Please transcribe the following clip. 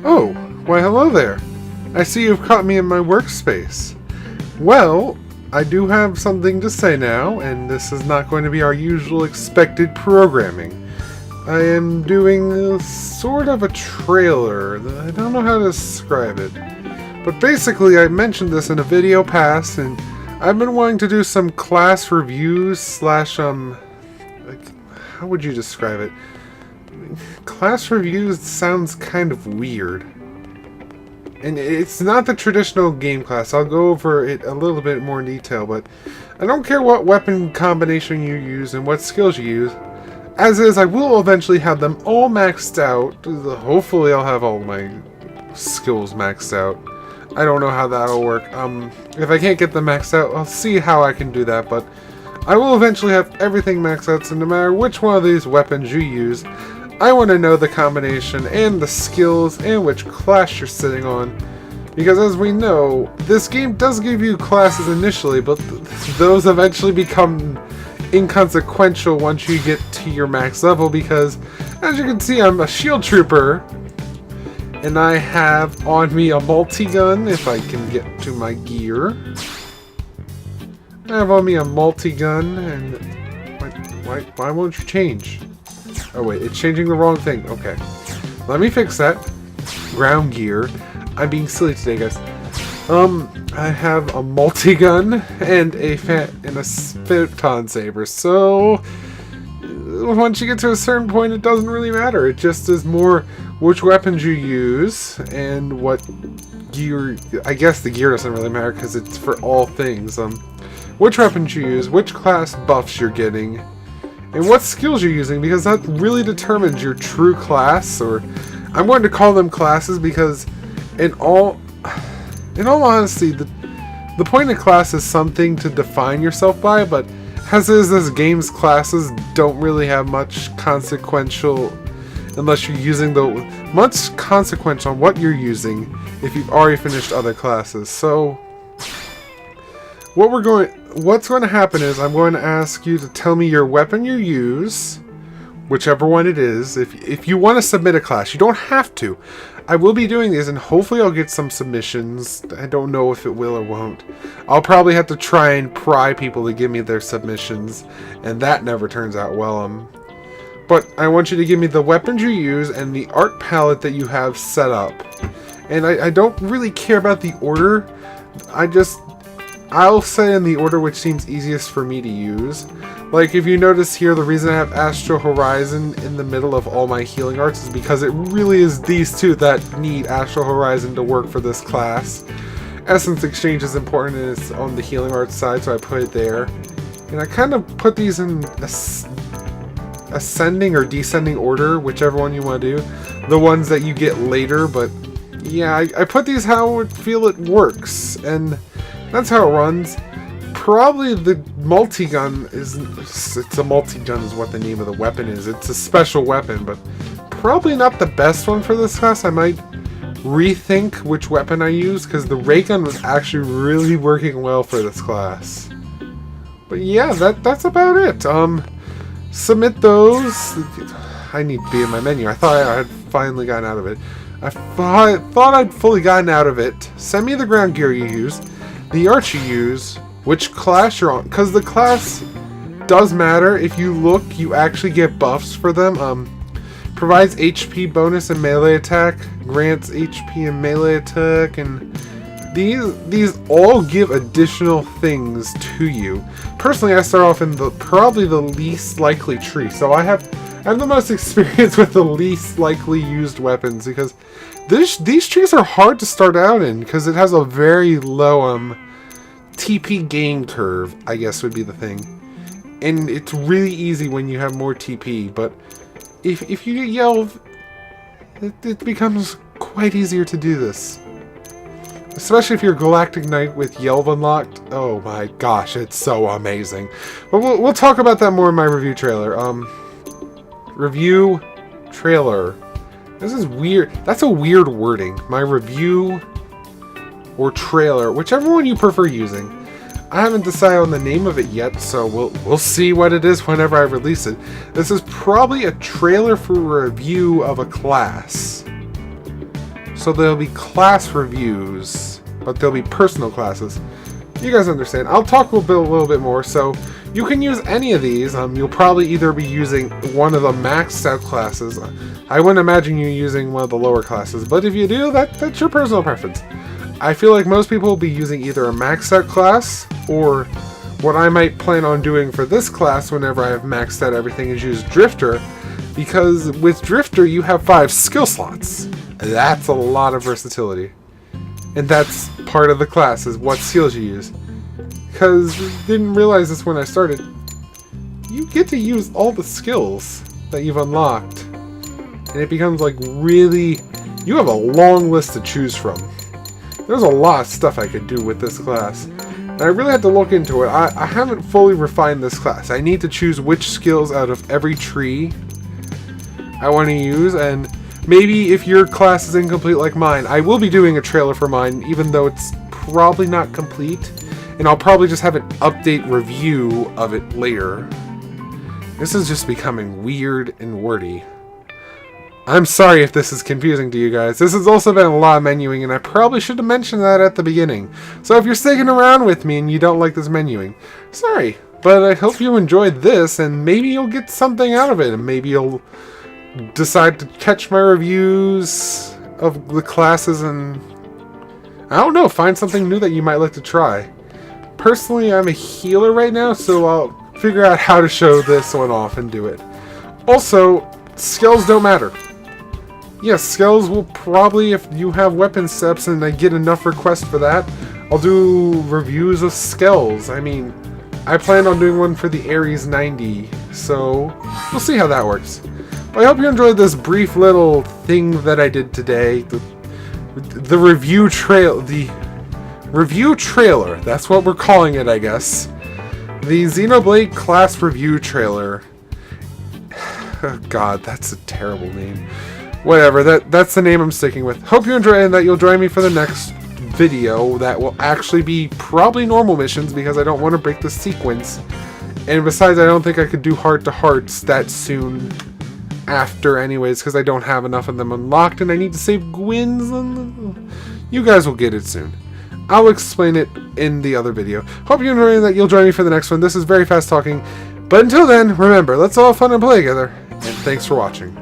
Oh, why hello there. I see you've caught me in my workspace. Well, I do have something to say now, and this is not going to be our usual expected programming. I am doing sort of a trailer. I don't know how to describe it. But basically, I mentioned this in a video past, and I've been wanting to do some class reviews slash, how would you describe it? Class reviews sounds kind of weird. And it's not the traditional game class. I'll go over it a little bit more in detail, but I don't care what weapon combination you use and what skills you use. As is, I will eventually have them all maxed out. Hopefully I'll have all my skills maxed out. I don't know how that'll work. If I can't get them maxed out, I'll see how I can do that, but I will eventually have everything maxed out, so no matter which one of these weapons you use, I want to know the combination and the skills and which class you're sitting on. Because as we know, this game does give you classes initially, but those eventually become inconsequential once you get to your max level, because as you can see, I'm a shield trooper. And I have on me a multi-gun, if I can get to my gear. I have on me a multi-gun, and why won't you change? Oh wait, it's changing the wrong thing. Okay. Let me fix that. Ground gear. I'm being silly today, guys. I have a multi-gun and a photon saber, so once you get to a certain point, it doesn't really matter. It just is more which weapons you use and what gear. I guess the gear doesn't really matter because it's for all things. Which weapons you use, which class buffs you're getting, and what skills you're using, because that really determines your true class. Or I'm going to call them classes because in all honesty, the point of class is something to define yourself by, but as is, this game's classes don't really have much consequential, unless you're using much consequence on what you're using if you've already finished other classes. So what's going to happen is I'm going to ask you to tell me your weapon you use, whichever one it is. If you want to submit a class, you don't have to. I will be doing these, and hopefully I'll get some submissions. I don't know if it will or won't. I'll probably have to try and pry people to give me their submissions, and that never turns out well. But I want you to give me the weapons you use and the art palette that you have set up. And I don't really care about the order. I'll say in the order which seems easiest for me to use. Like, if you notice here, the reason I have Astral Horizon in the middle of all my healing arts is because it really is these two that need Astral Horizon to work for this class. Essence Exchange is important and it's on the healing arts side, so I put it there. And I kind of put these in ascending or descending order, whichever one you want to do. The ones that you get later, but yeah, I put these how I would feel it works, and that's how it runs. Probably the multi-gun it's a multi-gun is what the name of the weapon is. It's a special weapon, but probably not the best one for this class. I might rethink which weapon I use, because the ray gun was actually really working well for this class. But yeah, that's about it. Submit those. I need to be in my menu. I thought I had finally gotten out of it. I thought I'd fully gotten out of it. Send me the ground gear you use, the art you use, which class you're on, because the class does matter. If you look, you actually get buffs for them. Provides HP bonus and melee attack, grants HP and melee attack, and these all give additional things to you. Personally, I start off in probably the least likely tree, so I have the most experience with the least likely used weapons, because these trees are hard to start out in because it has a very low TP gain curve, I guess would be the thing. And it's really easy when you have more TP, but if you get Yelv, it becomes quite easier to do this. Especially if you're Galactic Knight with Yelv unlocked. Oh my gosh, it's so amazing. But we'll talk about that more in my review trailer. Review trailer. This is weird. That's a weird wording. My review or trailer, whichever one you prefer using. I haven't decided on the name of it yet, so we'll see what it is whenever I release it. This is probably a trailer for a review of a class. so there'll be class reviews, but they'll be personal classes. You guys understand. I'll talk a little bit more, so you can use any of these. You'll probably either be using one of the maxed out classes. I wouldn't imagine you using one of the lower classes, but if you do, that's your personal preference. I feel like most people will be using either a maxed out class, or what I might plan on doing for this class whenever I have maxed out everything is use Drifter, because with Drifter you have 5 skill slots. That's a lot of versatility. And that's part of the class, is what skills you use. Because didn't realize this when I started. You get to use all the skills that you've unlocked. And it becomes like really... You have a long list to choose from. There's a lot of stuff I could do with this class. And I really had to look into it. I haven't fully refined this class. I need to choose which skills out of every tree I want to use, and maybe if your class is incomplete like mine, I will be doing a trailer for mine, even though it's probably not complete. And I'll probably just have an update review of it later. This is just becoming weird and wordy. I'm sorry if this is confusing to you guys. This has also been a lot of menuing, and I probably should have mentioned that at the beginning. So if you're sticking around with me and you don't like this menuing, sorry. But I hope you enjoyed this, and maybe you'll get something out of it, and maybe you'll decide to catch my reviews of the classes and, I don't know, find something new that you might like to try. Personally, I'm a healer right now, so I'll figure out how to show this one off and do it. Also, skills don't matter. Yes, skills will probably, if you have weapon steps and I get enough requests for that, I'll do reviews of skills. I mean, I plan on doing one for the Ares 90, so we'll see how that works. But I hope you enjoyed this brief little thing that I did today. The review trailer, that's what we're calling it, I guess. The Xenoblade class review trailer. Oh God, that's a terrible name. Whatever, that's the name I'm sticking with. Hope you enjoy and that you'll join me for the next video that will actually be probably normal missions, because I don't want to break the sequence. And besides, I don't think I could do heart-to-hearts that soon after anyways, because I don't have enough of them unlocked and I need to save Gwyn's. You guys will get it soon. I'll explain it in the other video. Hope you enjoy and that you'll join me for the next one. This is Very Fast Talking. But until then, remember, let's all have fun and play together. And thanks for watching.